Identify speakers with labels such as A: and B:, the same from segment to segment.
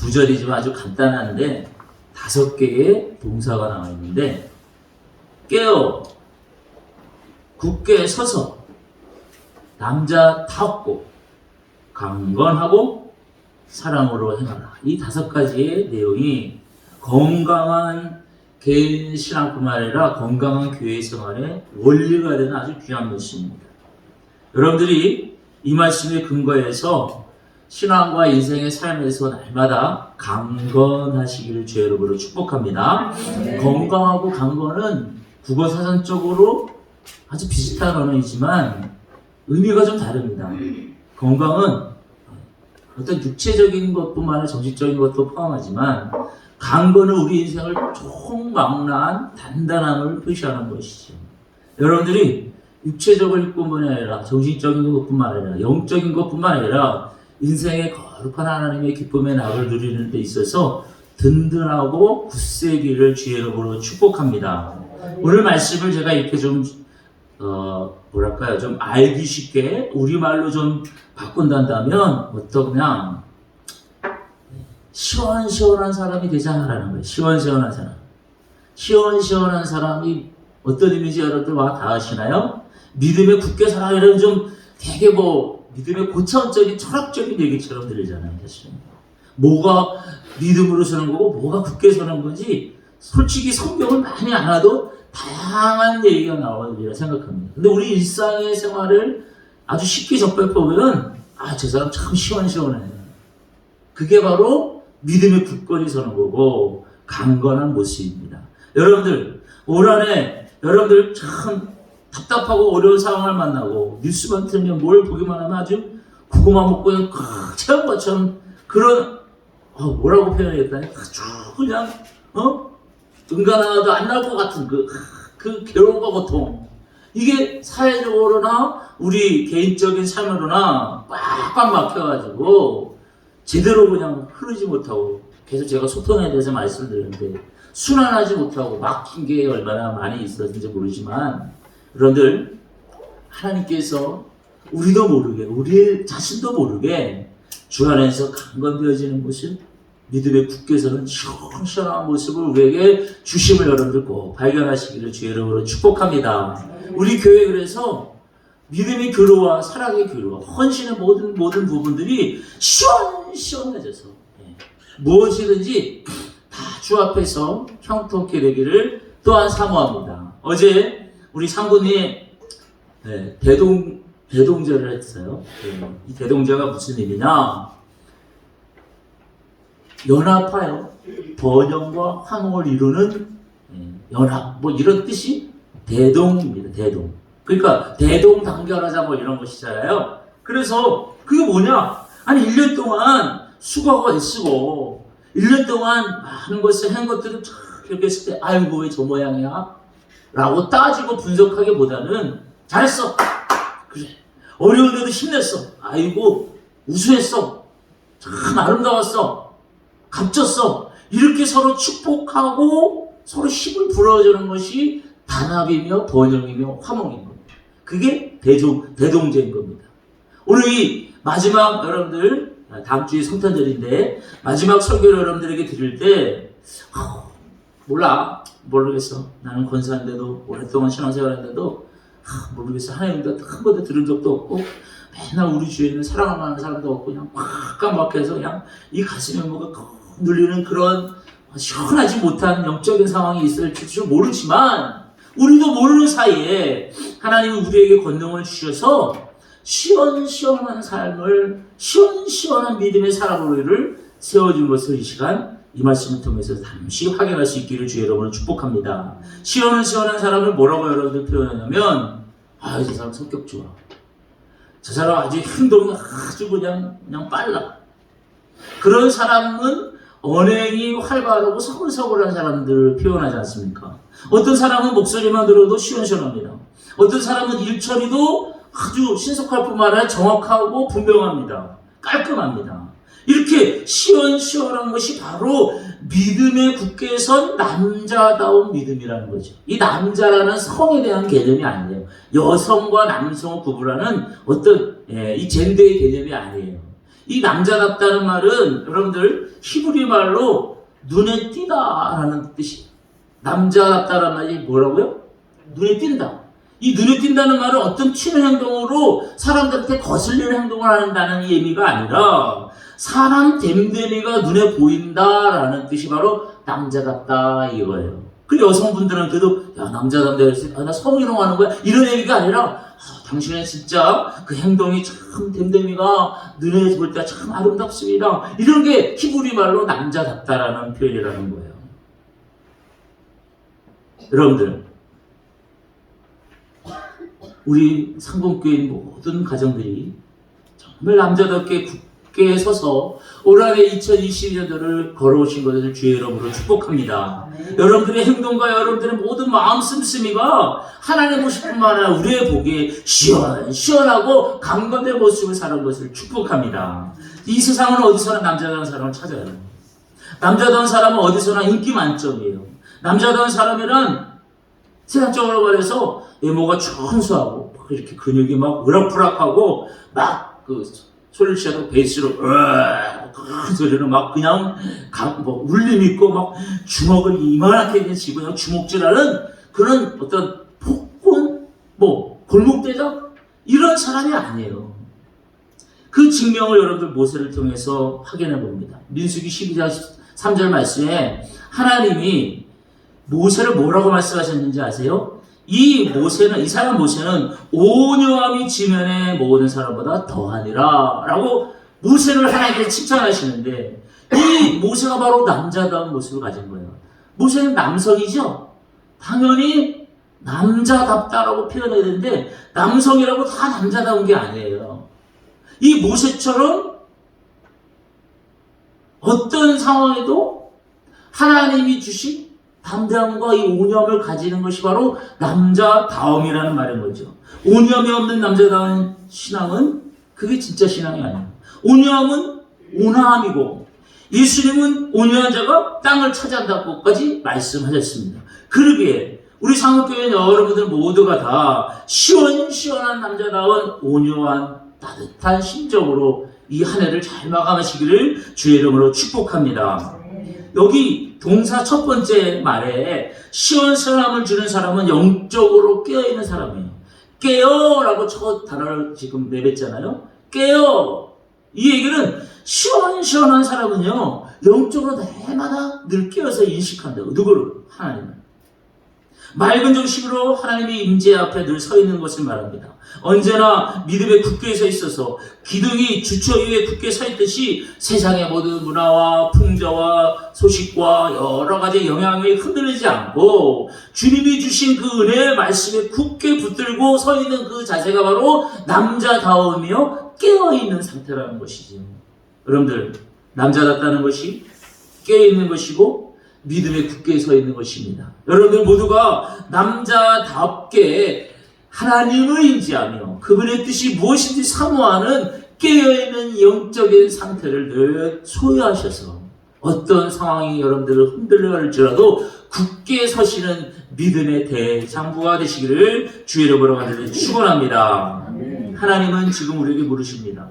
A: 구절이지만 아주 간단한데 5개의 동사가 나와 있는데, 깨어, 굳게 서서, 남자답고, 강건하고, 사랑으로 행하라. 이 5가지의 내용이 건강한 개인 신앙뿐만 아니라 건강한 교회 생활의 원리가 되는 아주 귀한 말씀입니다. 여러분들이 이 말씀에 근거해서 신앙과 인생의 삶에서 날마다 강건하시기를 주의 이름으로 축복합니다. 건강하고 강건은 국어사전적으로 아주 비슷한 언어이지만 의미가 좀 다릅니다. 건강은 어떤 육체적인 것뿐만 아니라 정신적인 것도 포함하지만, 강건은 우리 인생을 총망라한 단단함을 표시하는 것이죠. 여러분들이 육체적인 것뿐만 아니라 정신적인 것뿐만 아니라 영적인 것뿐만 아니라 인생의 거룩한 하나님의 기쁨의 낙을 누리는 데 있어서 든든하고 굳세기를 주의 이름으로 축복합니다. 오늘 말씀을 제가 이렇게 좀 좀 알기 쉽게 우리말로 좀 바꾼다면 어떠냐, 시원시원한 사람이 되자라는 거예요. 시원시원한 사람. 시원시원한 사람이 어떤 의미인지 여러분들 다 아시나요? 믿음에 굳게 살아가려면 좀 되게 믿음의 고차원적인 철학적인 얘기처럼 들리잖아요. 사실. 뭐가 믿음으로 서는 거고 뭐가 굳게 서는 건지 솔직히 성경을 많이 안 와도 다양한 얘기가 나오리라 생각합니다. 근데 우리 일상의 생활을 아주 쉽게 접해보면 저 사람 참 시원시원해. 그게 바로 믿음의 굳건히 서는 거고 강건한 모습입니다. 여러분들 올 한해 여러분들 참 답답하고 어려운 상황을 만나고 뉴스만 틀면 뭘 보기만 하면 아주 고구마 먹고 그냥 꽉 채운 것처럼 그런 뭐라고 표현하겠다니 아주 그냥 응가 하나도 안 나올 것 같은 그 괴로움과 고통, 이게 사회적으로나 우리 개인적인 삶으로나 꽉꽉 막혀가지고 제대로 그냥 흐르지 못하고, 계속 제가 소통에 대해서 말씀드렸는데 순환하지 못하고 막힌 게 얼마나 많이 있었는지 모르지만, 여러분들 하나님께서 우리도 모르게 우리 자신도 모르게 주 안에서 강건되어지는 모습, 믿음에 굳게 서는 시원시원한 모습을 우리에게 주심을 여러분들 꼭 발견하시기를 주의 이름으로 축복합니다. 우리 교회 그래서 믿음의 교류와 사랑의 교류와 헌신의 모든 부분들이 시원시원해져서 무엇이든지 다 주 앞에서 형통케 되기를 또한 사모합니다. 어제 우리 상군이 대동제를 했어요. 이 대동제가 무슨 의미냐? 연합하여 번영과 화목을 이루는 연합, 이런 뜻이 대동입니다. 대동. 그러니까 대동단결하자 이런 것이잖아요. 그래서 그게 뭐냐? 아니 1년 동안 수고하고 애쓰고 1년 동안 많은 것을 한 것들을 이렇게 했을 때 아이고 왜 저 모양이야? 라고 따지고 분석하기보다는 잘했어. 그래. 어려운데도 힘냈어. 아이고 우수했어. 참 아름다웠어. 값졌어. 이렇게 서로 축복하고 서로 힘을 불어주는 것이 단합이며 번영이며 화목인 겁니다. 그게 대동제인 겁니다. 오늘 이 마지막 여러분들 다음 주에 성탄절인데 마지막 설교를 여러분들에게 드릴 때 모르겠어. 나는 권사인데도 오랫동안 신앙생활했는데도 모르겠어. 하나님도 한 번도 들은 적도 없고 맨날 우리 주위에 있는 사랑을 하는 사람도 없고 그냥 꽉 막혀서 그냥 이 가슴에 뭐가 눌리는 그런 시원하지 못한 영적인 상황이 있을지 모르지만, 우리도 모르는 사이에 하나님은 우리에게 권능을 주셔서 시원시원한 삶을, 시원시원한 믿음의 사람으로를 세워준 것을 이 시간 이 말씀을 통해서 잠시 확인할 수 있기를 주의 이름으로 축복합니다. 시원한 사람을 뭐라고 여러분들 표현하냐면 저 사람 성격 좋아. 저 사람 아주 행동이 아주 그냥 빨라. 그런 사람은 언행이 활발하고 서글서글한 사람들을 표현하지 않습니까? 어떤 사람은 목소리만 들어도 시원시원합니다. 어떤 사람은 일처리도 아주 신속할 뿐만 아니라 정확하고 분명합니다. 깔끔합니다. 이렇게 시원시원한 것이 바로 믿음에 굳게 선 남자다운 믿음이라는 거죠. 이 남자라는 성에 대한 개념이 아니에요. 여성과 남성을 구분하는 어떤 이 젠더의 개념이 아니에요. 이 남자답다는 말은 여러분들 히브리 말로 눈에 띄다라는 뜻이에요. 남자답다라는 말이 뭐라고요? 눈에 띈다. 이 눈에 띈다는 말은 어떤 튀는 행동으로 사람들한테 거슬리는 행동을 한다는 의미가 아니라 사람 됨됨이가 눈에 보인다라는 뜻이 바로 남자답다 이거예요. 그 여성분들은 그래도 야 남자답다 그랬을 때 나 성희롱 하는 거야 이런 얘기가 아니라 당신은 진짜 그 행동이 참 됨됨이가 눈에 볼 때 참 아름답습니다. 이런 게 히브리 말로 남자답다라는 표현이라는 거예요. 여러분들 우리 상봉교인 모든 가정들이 정말 남자답게 굳게 서서 올 한해 2022년도를 걸어오신 것을 주의 이름으로 축복합니다. 여러분들의 행동과 여러분들의 모든 마음 씀씀이가 하나님 보실뿐만 아니라 우리의 보기에 시원하고 강건된 모습을 사는 것을 축복합니다. 이 세상은 어디서나 남자다운 사람을 찾아요. 남자다운 사람은 어디서나 인기 만점이에요. 남자다운 사람이란 세상적으로 말해서 외모가 준수하고 이렇게 근육이 막 으락부락하고 막 그 소리를 취하고 베이스로 큰 소리로 막 그냥 뭐 울림 있고 막 주먹을 이만하게 쥐고 그냥 주먹질하는 그런 어떤 폭군 뭐 골목대장 이런 사람이 아니에요. 그 증명을 여러분들 모세를 통해서 확인해 봅니다. 민수기 12장 3절 말씀에 하나님이 모세를 뭐라고 말씀하셨는지 아세요? 이 사람 모세는 온유함이 지면에 모으는 사람보다 더하니라 라고 모세를 하나님께 칭찬하시는데 이 모세가 바로 남자다운 모습을 가진 거예요. 모세는 남성이죠? 당연히 남자답다라고 표현해야 되는데 남성이라고 다 남자다운 게 아니에요. 이 모세처럼 어떤 상황에도 하나님이 주신 담대함과 이 온유함을 가지는 것이 바로 남자다움이라는 말인 거죠. 온유함이 없는 남자다운 신앙은 그게 진짜 신앙이 아니에요. 온유함은 온화함이고 예수님은 온유한 자가 땅을 차지한다고까지 말씀하셨습니다. 그러기에 우리 상업교회 여러분들 모두가 다 시원시원한 남자다운 온유한 따뜻한 심정으로 이 한 해를 잘 마감하시기를 주의 이름으로 축복합니다. 여기 동사 첫 번째 말에 시원시원함을 주는 사람은 영적으로 깨어있는 사람이에요. 깨어라고 첫 단어를 지금 내뱉잖아요. 깨어. 이 얘기는 시원시원한 사람은요 영적으로 내마다 늘 깨어서 인식한다고. 누구를? 하나님을. 맑은 정식으로 하나님의 임재 앞에 늘 서 있는 것을 말합니다. 언제나 믿음에 굳게 서 있어서 기둥이 주처 위에 굳게 서 있듯이 세상의 모든 문화와 풍자와 소식과 여러 가지 영향에 흔들리지 않고 주님이 주신 그 은혜의 말씀에 굳게 붙들고 서 있는 그 자세가 바로 남자다움이요 깨어있는 상태라는 것이죠. 여러분들 남자답다는 것이 깨어있는 것이고 믿음에 굳게 서 있는 것입니다. 여러분들 모두가 남자답게 하나님을 인지하며 그분의 뜻이 무엇인지 사모하는 깨어있는 영적인 상태를 늘 소유하셔서 어떤 상황이 여러분들을 흔들려갈지라도 굳게 서시는 믿음의 대장부가 되시기를 주의 이름으로 간절히 축원합니다. 하나님은 지금 우리에게 물으십니다.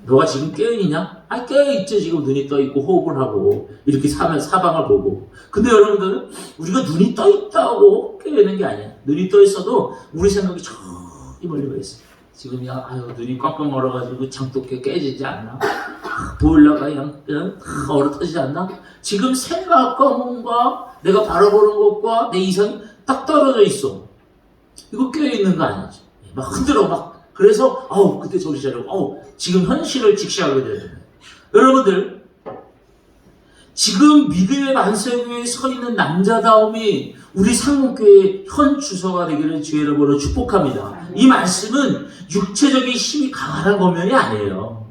A: 너가 지금 깨어있냐? 깨어있죠. 지금 눈이 떠있고 호흡을 하고 이렇게 사방을 보고. 근데 여러분들 우리가 눈이 떠있다고 깨어있는 게 아니야. 눈이 떠있어도 우리 생각이 저기 멀리 가 있어. 지금 눈이 꽉꽉 얼어가지고 장독게 깨지지 않나? 보일러가 그냥 얼어 터지지 않나? 지금 생각과 뭔가 내가 바라보는 것과 내 이성이 딱 떨어져 있어. 이거 깨어있는 거 아니지. 막 흔들어 막. 그래서 그때 정신 차리고 지금 현실을 직시하게 되는 거예요. 여러분들 지금 믿음의 만세 위에 서 있는 남자다움이 우리 상목교회의 현 주소가 되기를 주의 이름으로 축복합니다. 이 말씀은 육체적인 힘이 강한 거면이 아니에요.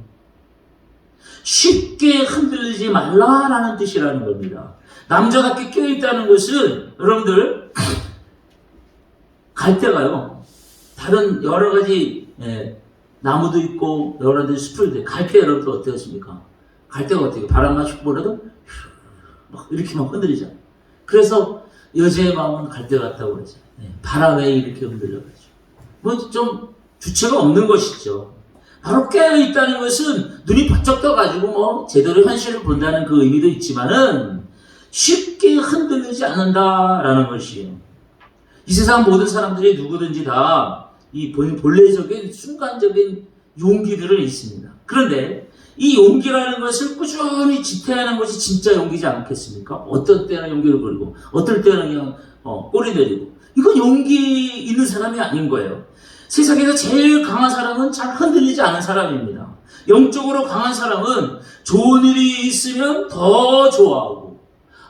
A: 쉽게 흔들리지 말라라는 뜻이라는 겁니다. 남자답게 껴있다는 것은 여러분들 갈대가요 다른 여러 가지 나무도 있고 여러 가지 숲을 있는데 갈대 여러분들 어떻습니까? 갈대가 어떻게 바람만 슉 불어도 막 이렇게 막 흔들리잖아요. 그래서 여자의 마음은 갈대 같다고 그러죠. 바람에 이렇게 흔들려가지고 뭐 좀 주체가 없는 것이죠. 바로 깨어있다는 것은 눈이 번쩍 떠가지고 뭐 제대로 현실을 본다는 그 의미도 있지만은 쉽게 흔들리지 않는다라는 것이에요. 이 세상 모든 사람들이 누구든지 다 이 본래적인 순간적인 용기들은 있습니다. 그런데 이 용기라는 것을 꾸준히 지탱하는 것이 진짜 용기지 않겠습니까? 어떤 때는 용기를 부리고 어떨 때는 그냥 꼬리 내리고, 이건 용기 있는 사람이 아닌 거예요. 세상에서 제일 강한 사람은 잘 흔들리지 않은 사람입니다. 영적으로 강한 사람은 좋은 일이 있으면 더 좋아하고,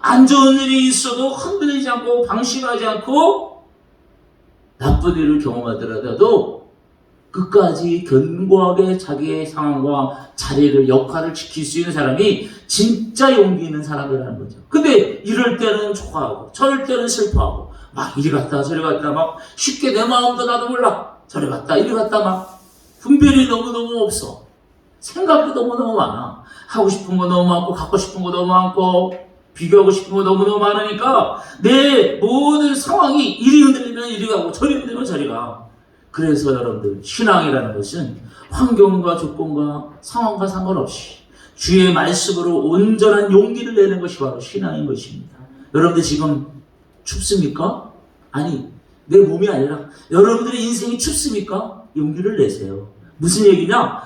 A: 안 좋은 일이 있어도 흔들리지 않고 방심하지 않고, 나쁜 일을 경험하더라도 끝까지 견고하게 자기의 상황과 자리를, 역할을 지킬 수 있는 사람이 진짜 용기 있는 사람이라는 거죠. 근데 이럴 때는 좋아하고 저럴 때는 슬퍼하고 막 이리 갔다 저리 갔다, 막 쉽게 내 마음도 나도 몰라 저리 갔다 이리 갔다, 막 분별이 너무너무 없어. 생각도 너무너무 많아. 하고 싶은 거 너무 많고 갖고 싶은 거 너무 많고 비교하고 싶은 거 너무너무 많으니까 내 모든 상황이 이리 흔들리면 이리 가고 저리 흔들리면 저리 가. 그래서 여러분들, 신앙이라는 것은 환경과 조건과 상황과 상관없이 주의 말씀으로 온전한 용기를 내는 것이 바로 신앙인 것입니다. 여러분들 지금 춥습니까? 아니, 내 몸이 아니라 여러분들의 인생이 춥습니까? 용기를 내세요. 무슨 얘기냐?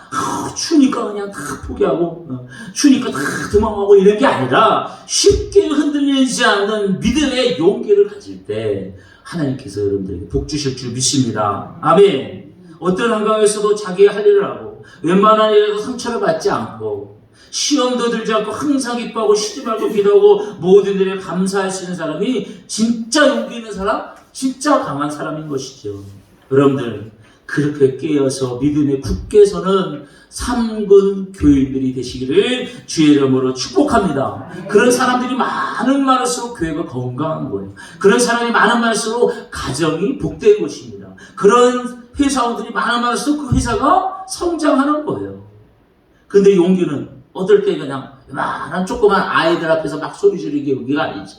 A: 추우니까 그냥 다 포기하고, 추우니까 다 도망가고 이런 게 아니라 쉽게 흔들리지 않는 믿음의 용기를 가질 때 하나님께서 여러분들에게 복 주실 줄 믿습니다. 아멘. 어떤 환경에서도 자기의 할 일을 하고 웬만한 일에도 상처를 받지 않고 시험도 들지 않고 항상 기뻐하고 쉬지 말고 기도하고 모든 일에 감사할 수 있는 사람이 진짜 용기 있는 사람, 진짜 강한 사람인 것이죠. 여러분들, 그렇게 깨어서 믿음에 굳게 서는 3군 교인들이 되시기를 주의 이름으로 축복합니다. 그런 사람들이 많을수록 교회가 건강한 거예요. 그런 사람이 많을수록 가정이 복된 것입니다. 그런 회사원들이 많을수록 그 회사가 성장하는 거예요. 근데 용기는 어떨 때 그냥 많은 조그만 아이들 앞에서 막 소리 지르는 게 용기가 아니죠.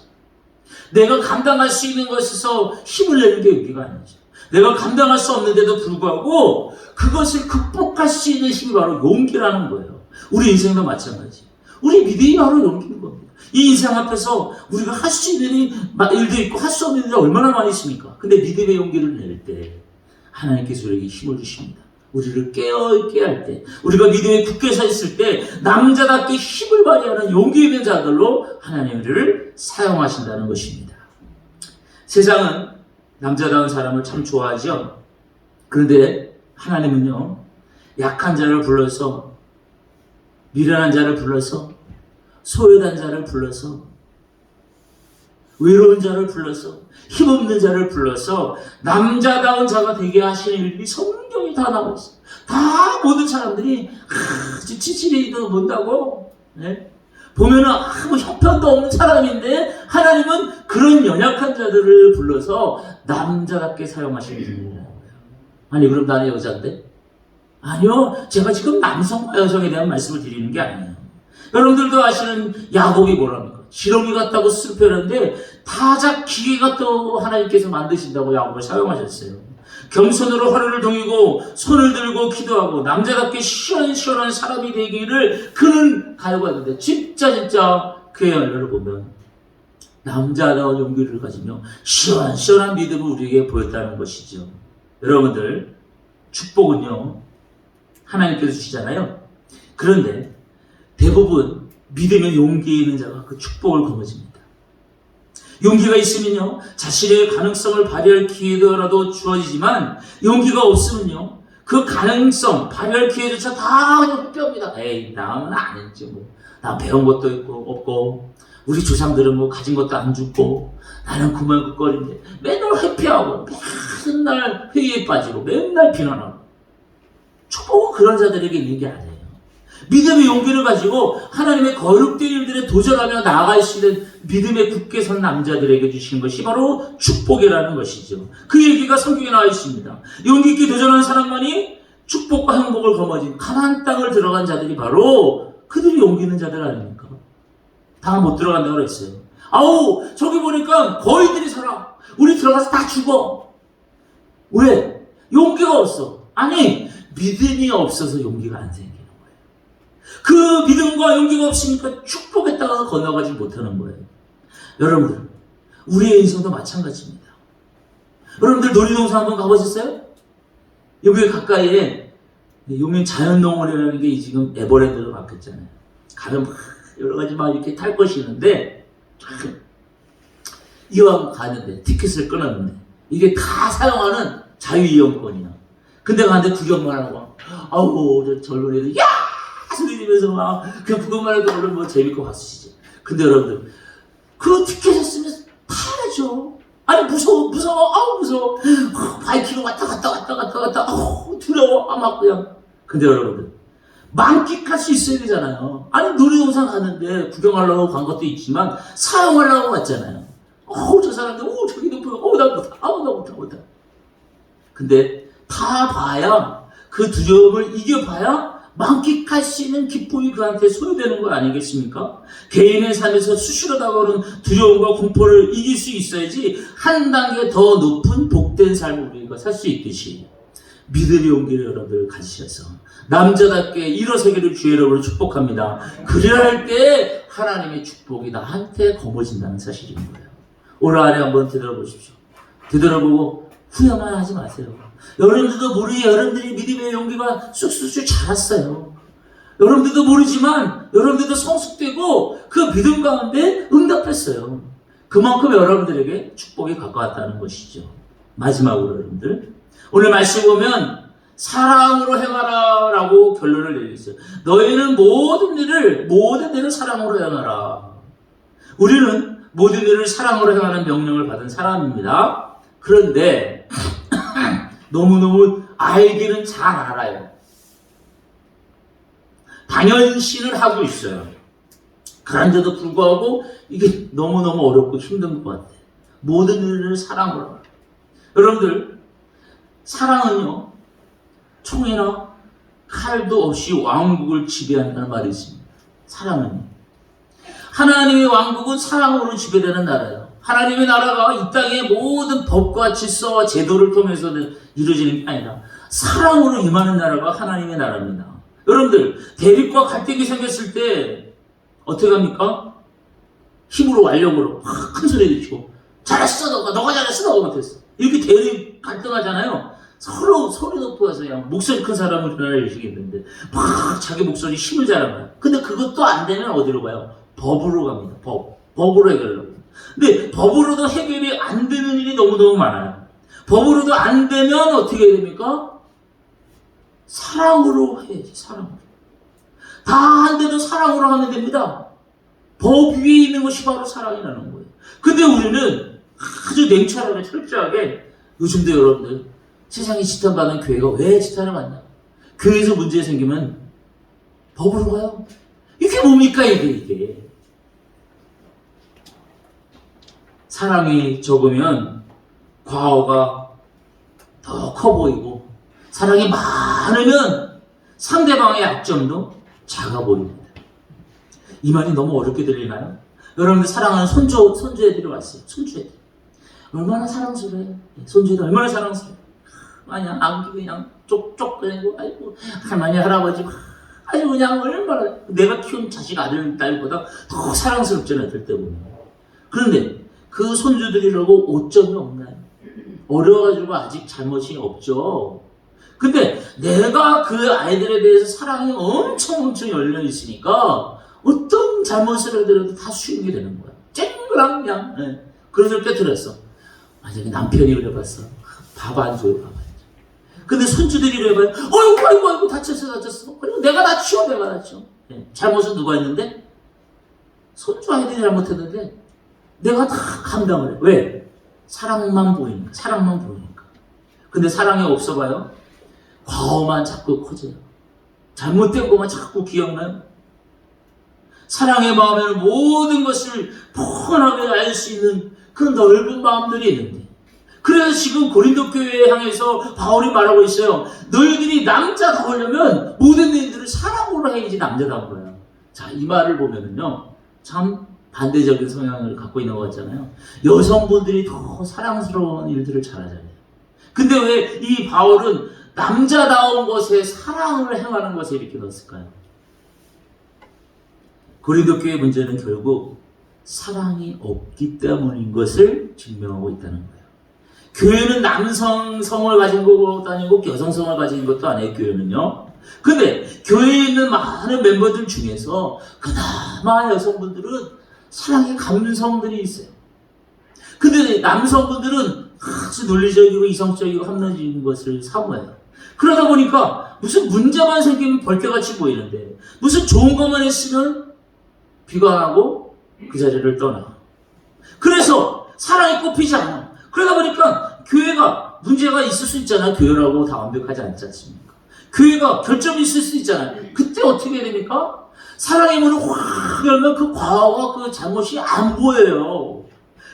A: 내가 감당할 수 있는 것에서 힘을 내는 게 용기가 아니죠. 내가 감당할 수 없는데도 불구하고 그것을 극복할 수 있는 힘이 바로 용기라는 거예요. 우리 인생도 마찬가지. 우리 믿음이 바로 용기인 겁니다. 이 인생 앞에서 우리가 할 수 있는 일도 있고 할 수 없는 일이 얼마나 많이 있습니까? 근데 믿음의 용기를 낼 때 하나님께서 우리에게 힘을 주십니다. 우리를 깨어있게 할 때, 우리가 믿음에 굳게 서 있을 때 남자답게 힘을 발휘하는 용기 있는 자들로 하나님은 우리를 사용하신다는 것입니다. 세상은 남자다운 사람을 참 좋아하죠. 그런데 하나님은요, 약한 자를 불러서, 미련한 자를 불러서, 소외된 자를 불러서, 외로운 자를 불러서, 힘없는 자를 불러서 남자다운 자가 되게 하시는 일이 성경에 다 나와 있어요. 다 모든 사람들이 지치리도 못하고, 네? 보면은 아무 형편도 없는 사람인데 하나님은 그런 연약한 자들을 불러서 남자답게 사용하시는 분이에요. 아니, 그럼 나는 여자인데? 아니요, 제가 지금 남성과 여성에 대한 말씀을 드리는 게 아니에요. 여러분들도 아시는 야곱이 뭐랍니까? 지렁이 같다고 슬퍼했는데 타작 기계가 또 하나님께서 만드신다고 야곱을 사용하셨어요. 겸손으로 허리를 동이고 손을 들고 기도하고 남자답게 시원시원한 사람이 되기를 그는 갈구하는데 진짜 그의 열매를 보면 남자다운 용기를 가지며 시원시원한 믿음을 우리에게 보였다는 것이죠. 여러분들, 축복은요, 하나님께서 주시잖아요. 그런데 대부분 믿음의 용기 있는 자가 그 축복을 거머쥡니다. 용기가 있으면요, 자신의 가능성을 발휘할 기회라도 주어지지만 용기가 없으면요, 그 가능성, 발휘할 기회조차 다 그냥 뼈입니다. 에이, 나는 안 했지 뭐. 나 배운 것도 없고, 우리 조상들은 뭐 가진 것도 안 주고, 나는 그만거리인데 맨날 회피하고, 맨날 회의에 빠지고, 맨날 비난하고. 축복은 그런 자들에게 있는 게 아니에요. 믿음의 용기를 가지고 하나님의 거룩된 일들에 도전하며 나아갈 수 있는 믿음에 굳게 선 남자들에게 주신 것이 바로 축복이라는 것이죠. 그 얘기가 성경에 나와 있습니다. 용기 있게 도전하는 사람만이 축복과 행복을 거머쥔 가나안 땅을 들어간 자들이 바로 그들이 용기 있는 자들 아닙니까? 다 못 들어간다고 그랬어요. 아우, 저기 보니까 거인들이 살아. 우리 들어가서 다 죽어. 왜? 용기가 없어. 아니, 믿음이 없어서 용기가 안 생기는 거예요. 그 믿음과 용기가 없으니까 축복에 따라 건너가지 못하는 거예요. 여러분들, 우리의 인생도 마찬가지입니다. 여러분들 놀이동산 한번 가보셨어요? 여기 가까이에 요면 자연농원이라는 게 지금 에버랜드로 바뀌었잖아요. 가면 막 여러 가지 막 이렇게 탈 것이 있는데, 이왕 가는데 티켓을 끊었는데 이게 다 사용하는 자유이용권이야. 근데 가는데 구경만 하고, 아우 저 젊은 애들 야 소리 지면서 막 그냥 그것만 해도 물론 뭐 재밌고 봤으시죠. 근데 여러분들 그 티켓 했으면 타야죠. 아니 무서워 아우 무서워. 바이크로 왔다 갔다 아우 두려워 아마 그냥. 근데 여러분들 만끽할 수 있어야 되잖아요. 아니 놀이동산 갔는데 구경하려고 간 것도 있지만 사용하려고 갔잖아요. 저 사람들 저기 높고 나 못하. 근데 다 봐야, 그 두려움을 이겨봐야 만끽할 수 있는 기쁨이 그한테 소요되는 거 아니겠습니까? 개인의 삶에서 수시로 다가오는 두려움과 공포를 이길 수 있어야지 한 단계 더 높은 복된 삶을 우리가 살 수 있듯이 믿음의 용기를 여러분들 가지셔서 남자답게 일어서기를 주의 이름으로 축복합니다. 그래야 할 때 하나님의 축복이 나한테 거머진다는 사실인 거예요. 올 한해 한번 되돌아보십시오. 되돌아보고 후회만 하지 마세요. 여러분들도 모르게 여러분들이 믿음의 용기가 쑥쑥 자랐어요. 여러분들도 모르지만 여러분들도 성숙되고 그 믿음 가운데 응답했어요. 그만큼 여러분들에게 축복이 가까웠다는 것이죠. 마지막으로 여러분들, 오늘 말씀 보면 사랑으로 행하라 라고 결론을 내리겠어요. 너희는 모든 일을 사랑으로 행하라. 우리는 모든 일을 사랑으로 행하는 명령을 받은 사람입니다. 그런데 너무너무 알기는 잘 알아요. 당연시는 하고 있어요. 그런데도 불구하고 이게 너무너무 어렵고 힘든 것 같아요. 모든 일을 사랑으로 하라. 여러분들, 사랑은요, 총이나 칼도 없이 왕국을 지배한다는 말이 있습니다. 사랑은요. 하나님의 왕국은 사랑으로 지배되는 나라예요. 하나님의 나라가 이 땅의 모든 법과 질서와 제도를 통해서 이루어지는 게 아니라 사랑으로 임하는 나라가 하나님의 나라입니다. 여러분들, 대립과 갈등이 생겼을 때 어떻게 합니까? 힘으로 완력으로 큰 소리 내치고 잘했어 너가 잘했어 너가 못했어 이렇게 대립 갈등하잖아요. 서로 소리 높여서 그냥 목소리 큰 사람은 그러나 일식했는데 막 자기 목소리 힘을 자랑해요. 근데 그것도 안 되면 어디로 가요? 법으로 갑니다. 법으로 해결하려고. 근데 법으로도 해결이 안 되는 일이 너무너무 많아요. 법으로도 안 되면 어떻게 해야 됩니까? 사랑으로 해야지. 사랑으로. 다 안 돼도 사랑으로 하면 됩니다. 법 위에 있는 것이 바로 사랑이라는 거예요. 근데 우리는 아주 냉철하게 철저하게, 요즘도 여러분들 세상이 지탄받는 교회가 왜 지탄을 받냐? 교회에서 문제 생기면 법으로 가요. 이게 뭡니까 이게. 사랑이 적으면 과오가 더 커 보이고, 사랑이 많으면 상대방의 약점도 작아 보입니다. 이 말이 너무 어렵게 들리나요? 여러분들 사랑하는 손주애들이 왔어요. 손주애들. 얼마나 사랑스러워요. 손주애들 얼마나 사랑스러워요. 그냥 안기 그냥 쪽쪽 그리고 아이고 할머니 할아버지 아주 그냥 얼마나 내가 키운 자식 아들 딸보다 더 사랑스럽잖아요. 들 때 보면. 그런데 그 손주들이라고 오점이 없나요? 어려워가지고 아직 잘못이 없죠. 근데 내가 그 아이들에 대해서 사랑이 엄청 열려 있으니까 어떤 잘못을 하더라도 다 수용이 되는 거야. 쨍그랑 그냥. 네. 그래서 깨뜨렸어. 만약에 남편이 그래봤어. 밥 안 줘요, 밥 안 줘. 근데 손주들이 그래봐요. 아이고 다쳤어. 그리고 내가 다쳐. 네. 잘못은 누가 했는데? 손주 아이들이 잘못했는데 내가 다 감당을 해. 왜? 사랑만 보이니까. 근데 사랑이 없어봐요. 과오만 자꾸 커져요. 잘못된 것만 자꾸 기억나요. 사랑의 마음에는 모든 것을 뻔하게 알 수 있는 그 넓은 마음들이 있는데, 그래서 지금 고린도 교회에 향해서 바울이 말하고 있어요. 너희들이 남자다우려면 모든 일들을 사랑으로 해야지 남자다운 거예요. 자, 이 말을 보면은요, 참 반대적인 성향을 갖고 있는 것 같잖아요. 여성분들이 더 사랑스러운 일들을 잘하잖아요. 근데 왜 이 바울은 남자다운 것에 사랑을 행하는 것에 이렇게 넣었을까요? 고린도 교회 문제는 결국 사랑이 없기 때문인 것을 증명하고 있다는 거예요. 교회는 남성성을 가진 것도 아니고 여성성을 가진 것도 아니에요. 교회는요. 근데 교회에 있는 많은 멤버들 중에서 그나마 여성분들은 사랑의 감성들이 있어요. 근데 남성분들은 아주 논리적이고 이성적이고 합리적인 것을 사모해요. 그러다 보니까 무슨 문제만 생기면 벌떼같이 보이는데 무슨 좋은 것만 했으면 비관하고 그 자리를 떠나. 그래서 사랑이 꼽히지 않아. 그러다 보니까 교회가 문제가 있을 수 있잖아요. 교회라고 다 완벽하지 않지 않습니까? 교회가 결점이 있을 수 있잖아요. 그때 어떻게 해야 됩니까? 사랑의 문을 확 열면 그 과오와 그 잘못이 안 보여요.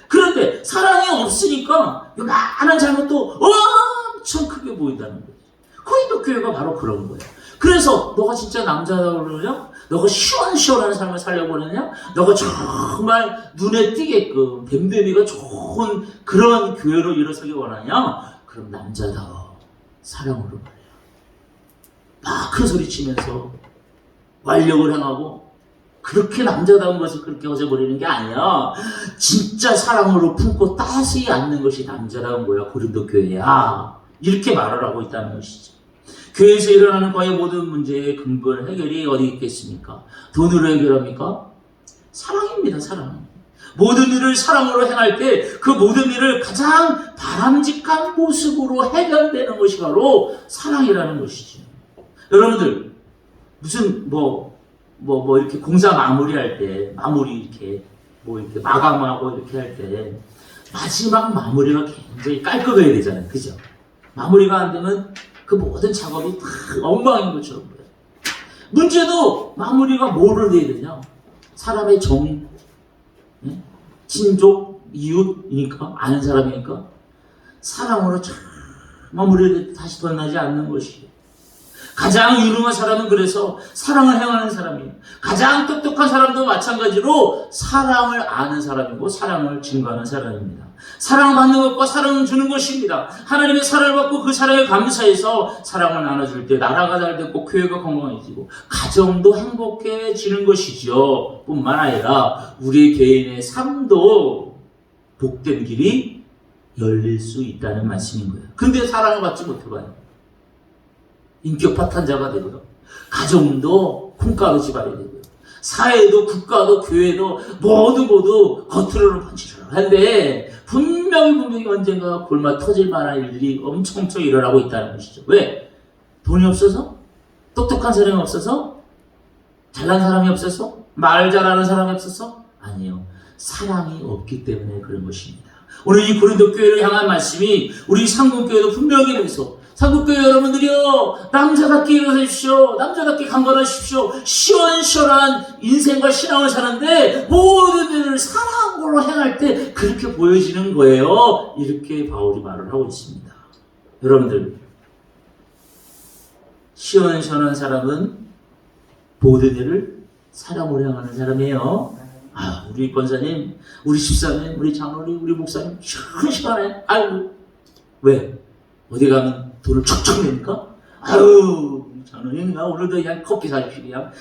A: 그런데 사랑이 없으니까 많은 잘못도 엄청 크게 보인다는 거예요. 고린도 교회가 바로 그런 거예요. 그래서 너가 진짜 남자라고 그러냐? 너가 시원시원한 삶을 살려고 그러냐? 너가 정말 눈에 띄게끔 뱀뱀이가 좋은 그런 교회로 일어서기 원하냐? 그럼 남자다워 사랑으로 말이야. 막 큰 소리 치면서 완력을 행하고 그렇게 남자다운 것을 그렇게 어져버리는 게 아니야. 진짜 사랑으로 품고 따스히 안는 것이 남자다운 거야. 고린도 교회야. 이렇게 말을 하고 있다는 것이죠. 교회에서 일어나는 거의 모든 문제의 근본 해결이 어디 있겠습니까? 돈으로 해결합니까? 사랑입니다. 사랑. 모든 일을 사랑으로 행할 때 그 모든 일을 가장 바람직한 모습으로 해결되는 것이 바로 사랑이라는 것이죠. 여러분들 무슨 이렇게 공사 마무리할 때 이렇게 마감하고 이렇게 할 때 마지막 마무리가 굉장히 깔끔해야 되잖아요. 그죠? 마무리가 안 되면 그 모든 작업이 다 엉망인 것처럼 보여요. 문제도 마무리가 뭐를 해야 되냐? 사람의 정, 친족, 이웃이니까, 아는 사람이니까 사랑으로 참 마무리를 다시 드러나지 않는 것이에요. 가장 유능한 사람은 그래서 사랑을 행하는 사람이에요. 가장 똑똑한 사람도 마찬가지로 사랑을 아는 사람이고 사랑을 증거하는 사람입니다. 사랑받는 것과 사랑을 주는 것입니다. 하나님의 사랑을 받고 그 사랑에 감사해서 사랑을 나눠줄 때 나라가 잘 되고 교회가 건강해지고 가정도 행복해지는 것이죠. 뿐만 아니라 우리 개인의 삶도 복된 길이 열릴 수 있다는 말씀인 거예요. 근데 사랑을 받지 못해봐요. 인격 파탄자가 되고요. 가정도 콩가루 집안이 되고요. 사회도 국가도 교회도 모두 겉으로는 번지르르한데 분명히 언젠가 골마 터질 만한 일들이 엄청 일어나고 있다는 것이죠. 왜? 돈이 없어서? 똑똑한 사람이 없어서? 잘난 사람이 없어서? 말 잘하는 사람이 없어서? 아니에요. 사랑이 없기 때문에 그런 것입니다. 오늘 이 고린도 교회를 향한 말씀이 우리 상국교회도 분명히 해서 상국교회 여러분들이요, 남자답게 일어서십시오. 남자답게 강건하십시오. 시원시원한 인생과 신앙을 사는데 모든 일을 사랑으로 행할 때 그렇게 보여지는 거예요. 이렇게 바울이 말을 하고 있습니다. 여러분들, 시원시원한 사람은 모든 일을 사랑으로 행하는 사람이에요. 우리 권사님, 우리 집사님, 우리 장로님, 우리 목사님 시원시원해. 아이고, 왜? 어디 가면 돈을 척척 내니까? 장로님, 나 오늘도 그냥 커피 사주시고 그냥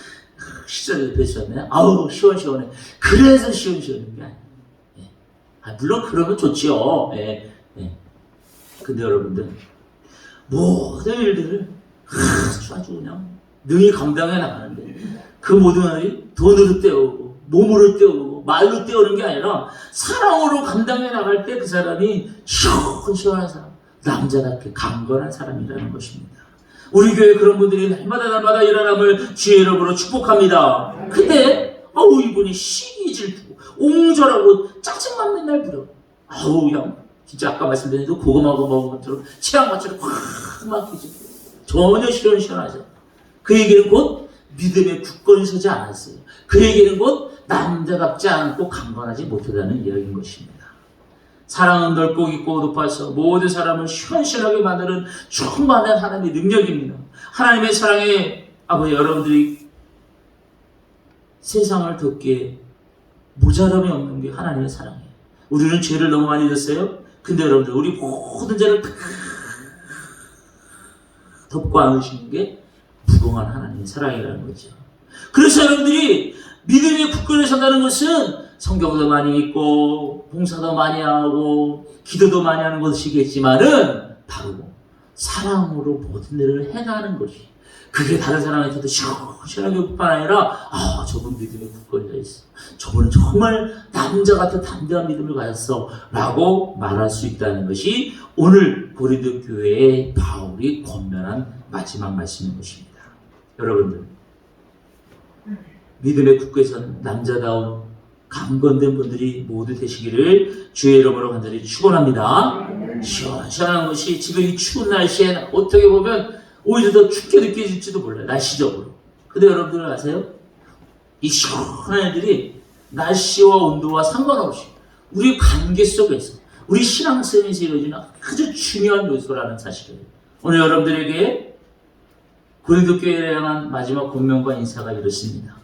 A: 식사를 배주셨네. 시원시원해. 그래서 시원시원한 게 아니에요. 물론 그러면 좋지요. 근데 여러분들, 모든 일들을 아주 그냥 능히 감당해 나가는데 그 모든 일이 돈으로 때우고 몸으로 때우고 말로 때우는 게 아니라 사랑으로 감당해 나갈 때 그 사람이 시원시원한 사람, 남자답게 강건한 사람이라는 것입니다. 우리 교회 그런 분들이 날마다 일어남을 주의 이름으로 축복합니다. 근데 이분이 시기 질투고 옹졸하고 짜증만 맨날 부려. 그냥 진짜 아까 말씀드린 대로 고구마고 먹은 것처럼 체양마처럼 확 막히지. 전혀 시원시원하죠. 그 얘기는 곧 믿음의 굳건히 서지 않았어요. 그 얘기는 곧 남자답지 않고 강건하지 못하다는 이야기인 것입니다. 사랑은 넓고 깊고 높아서 모든 사람을 시원시원하게 만드는 충만한 하나님의 능력입니다. 하나님의 사랑에 여러분들이 세상을 덮기에 모자람이 없는 게 하나님의 사랑이에요. 우리는 죄를 너무 많이 졌어요. 근데 여러분들 우리 모든 죄를 덮고 안으시는 게 무궁한 하나님의 사랑이라는 거죠. 그래서 여러분들이 믿음의 굳건히 선다는 것은 성경도 많이 읽고 봉사도 많이 하고 기도도 많이 하는 것이겠지만은 바로 사랑으로 모든 일을 행하는 것이, 그게 다른 사람한테도 시원시원하게 뿐만 아니라 저분 믿음에 굳건해져 있어, 저분은 정말 남자 같은 담대한 믿음을 가졌어 라고 말할 수 있다는 것이 오늘 고린도 교회에 바울이 권면한 마지막 말씀인 것입니다. 여러분들, 믿음에 굳건해선 남자다운 강건된 분들이 모두 되시기를 주의 이름으로 간절히 축원합니다. 시원시원한 것이 지금 이 추운 날씨에 어떻게 보면 오히려 더 춥게 느껴질지도 몰라요. 날씨적으로. 근데 여러분들 아세요? 이 시원한 애들이 날씨와 온도와 상관없이 우리 관계 속에서 우리 신앙생활에서 이루어지는 아주 중요한 요소라는 사실을 오늘 여러분들에게 고린도 교회에 향한 마지막 권면과 인사가 이렇습니다.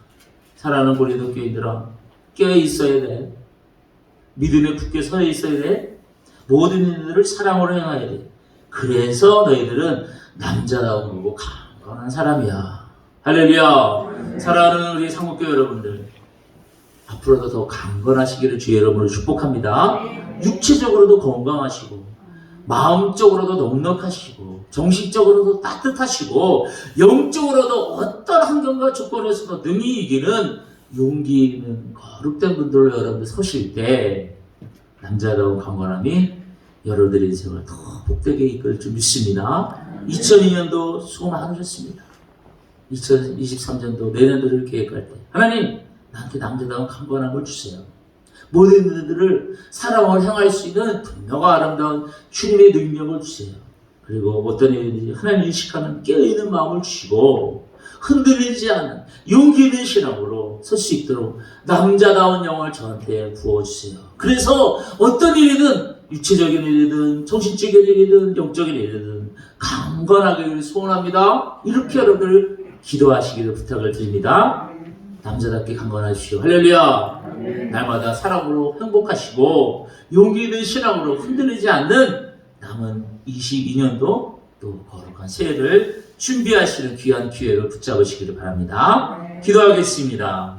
A: 사랑하는 고린도 교인들아, 깨어 있어야 돼. 믿음에 굳게 서 있어야 돼. 모든 일들을 사랑으로 행해야 돼. 그래서 너희들은 남자다운 거고 강건한 사람이야. 할렐루야. 사랑하는 우리 상국교회 여러분들, 앞으로도 더 강건하시기를 주의 이름으로 축복합니다. 육체적으로도 건강하시고 마음적으로도 넉넉하시고 정신적으로도 따뜻하시고 영적으로도 어떤 환경과 조건에서도 능히 이기는 용기 있는 거룩된 분들로 여러분들 서실 때 남자다운 강건함이 여러분들의 인생을 더 복되게 이끌 줄 믿습니다. 2002년도 수고 많으셨습니다. 2023년도 내년도를 계획할 때 하나님, 나한테 남자다운 강건함을 주세요. 모든 일들을 사랑을 행할 수 있는 분명한 아름다운 주님의 능력을 주세요. 그리고 어떤 일들이 하나님을 의식하는 깨어있는 마음을 주시고 흔들리지 않는 용기 있는 신앙으로 설 수 있도록 남자다운 영을 저한테 부어주세요. 그래서 어떤 일이든 육체적인 일이든 정신적인 일이든 영적인 일이든 강건하게 소원합니다. 이렇게 여러분들 기도하시기를 부탁을 드립니다. 남자답게 강건하십시오. 할렐루야. 날마다 사랑으로 행복하시고 용기 있는 신앙으로 흔들리지 않는 남은 22년도 또 거룩한 새해를 준비하시는 귀한 기회를 붙잡으시기를 바랍니다. 기도하겠습니다.